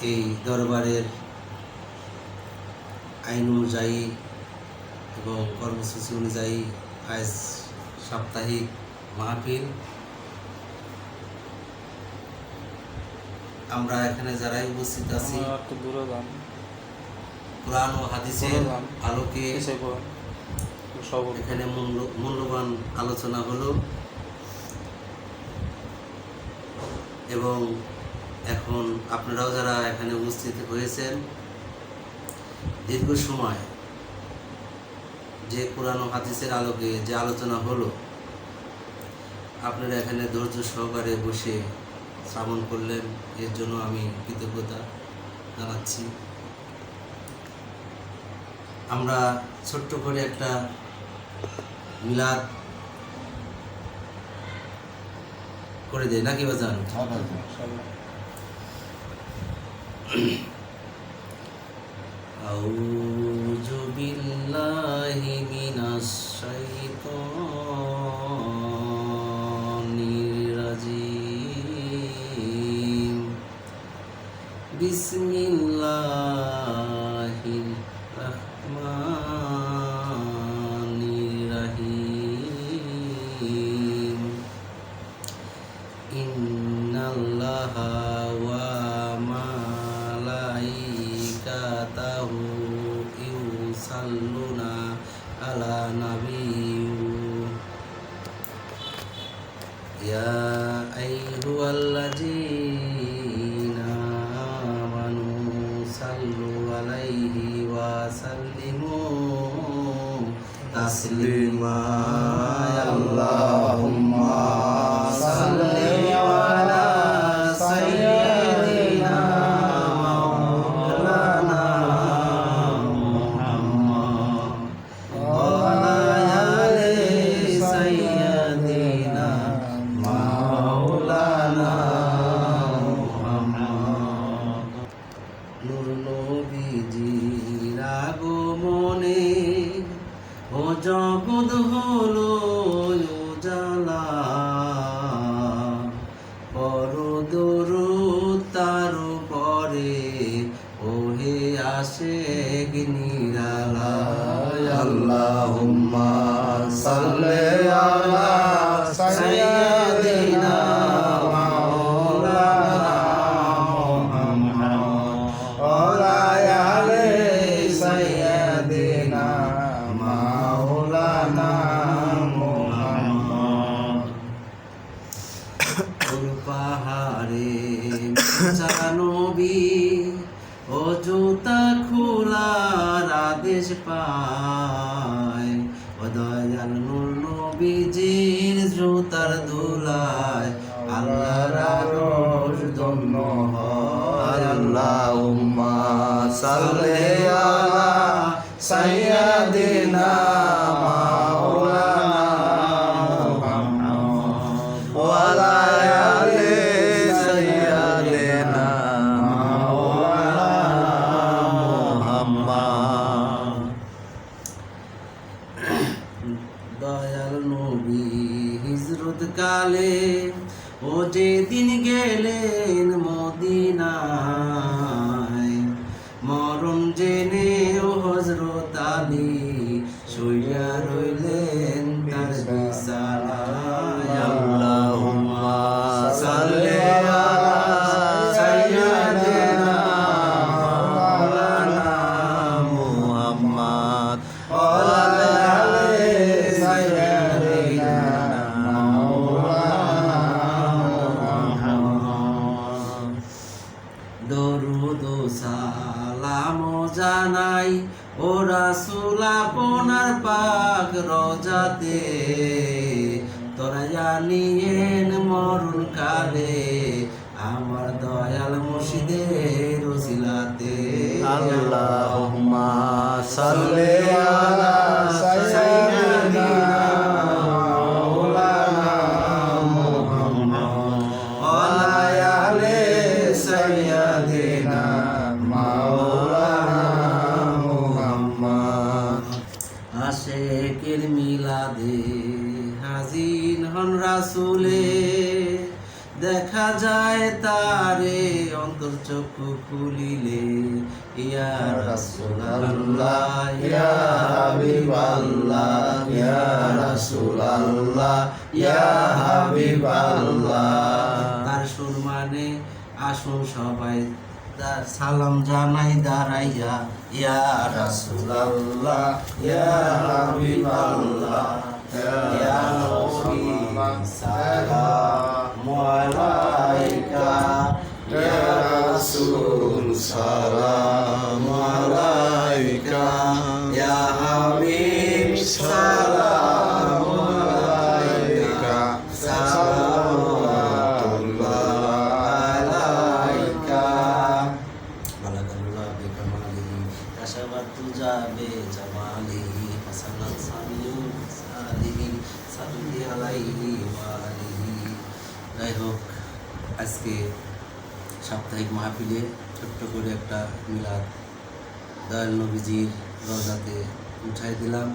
এই দরবারের আইন অনুযায়ী এবং কর্মসূচি অনুযায়ী আজ সাপ্তাহিক মাহফিল। আমরা এখানে যারাই উপস্থিত আছি কোরআন ও হাদিসের আলোকে এখানে মূল্যবান আলোচনা হলো এবং এখন আপনারাও যারা এখানে উপস্থিত হয়েছেন, দীর্ঘ সময় যে কোরআন ও হাদিসের আলোকে যে আলোচনা হলো, আপনারা এখানে ধৈর্য সহকারে বসে শ্রবণ করলেন, এর জন্য আমি কৃতজ্ঞতা জানাচ্ছি। আমরা ছোট্ট করে একটা মিলাদ করে দেই নাকি বাজান? আউযু বিল্লাহি মিনাশ শাইতানির রাজিম। বিসমিল্লাহির রাহমানির রাহিম। ইন্নাল্লাহা ওয়া মালাইকাতাহু ইউসাল্লুনা আলা নাবিয়্যি ইয়া আইয়ুহাল্লাযীনা আমানু সাল্লু আলাইহি ওয়া সাল্লিমু তাসলিমা। আল্লাহুম্মা সাল্লি আলা সাইয়্যিদিনা মাওলানা মুহাম্মদ ওয়া আলা আলি সাইয়্যিদিনা মাওলানা মুহাম্মদ। নূর নবীজির আগমনে ও জগৎ হলো উজালা, পরো দরুদ তার উপরে ওহে আশিক নিরালা। আল্লাহুম্মা সাল্লি আলা সাইয়্যিদিনা মাওলানা মুহাম্মদ ওয়া আলা আলি সাইয়্যিদিনা মাওলানা মুহাম্মদ। পাহাড়ে নবী ও জুতা খোলার আদেশ পায়, ও দয়াল নূর নবীজির জুতার ধুলায় আল্লাহর আরশ ধন্য হয়। আল্লাহুম্মা সাল্লি আলা সাইয়্যিদিনা মাওলানা মুহাম্মদ ওয়া আলা আলি সাইয়্যিদিনা মাওলানা মুহাম্মদ। দয়াল নবী হিজরত কালে ও যেদিন গেলেন মদিনায়, মরণ জেনে ও হযরত আলী শুইয়া রইলেন তার বিছানায়। আল্লাহুম্মা সাল্লি আলা সাইয়্যিদিনা মাওলানা মুহাম্মদ ওয়া আলা আলি সাইয়্যিদিনা মাওলানা মুহাম্মদ। দরুদ ও সালাম জানাই ও রাসূল আপনার পাক রওজাতে, তোরা জানিয়েন মরণ কালে আমার দয়াল মুর্শিদের ওসিলাতে। আল্লাহুম্মা সাল্লি আলা সাইয়্যিদিনা মাওলানা মুহাম্মদ ওয়া আলা আলি সাইয়্যিদিনা মাওলানা মুহাম্মদ। আশিকের মিলাদে হাজির হন রাসূলে, দেখা যায় তা রে অন্তর চক্ষু খুলিলে ইয়া রাসূলুল্লাহ ইয়া হাবিবাল্লাহ ইয়া রাসূলুল্লাহ ইয়া হাবিবাল্লাহ। তার সম্মানে আসুন সবাই তার সালাম জানাই দাঁড়াইয়া ইয়া রাসূলুল্লাহ ইয়া হাবিবাল্লাহ ইয়া নবী সালাম আলাইকা ইয়া রাসূল সালাম আলাইকা ইয়া হাবিব সালাম আলাইকা সালাওয়াতুল্লাহ আলাইকা বালাগাল্লাহ বিকামালিহি কাশাবাতু জাবে জামালিহি হাসানাত সামিউ সালিহি সাল্লি আলাইহি ওয়া আলিহি। যাই হোক, আজকে সাপ্তাহিক মাহফিলে ছোট্ট করে একটা মিলাদ দয়াল নবীজির রওজাতে উঠাই দিলাম।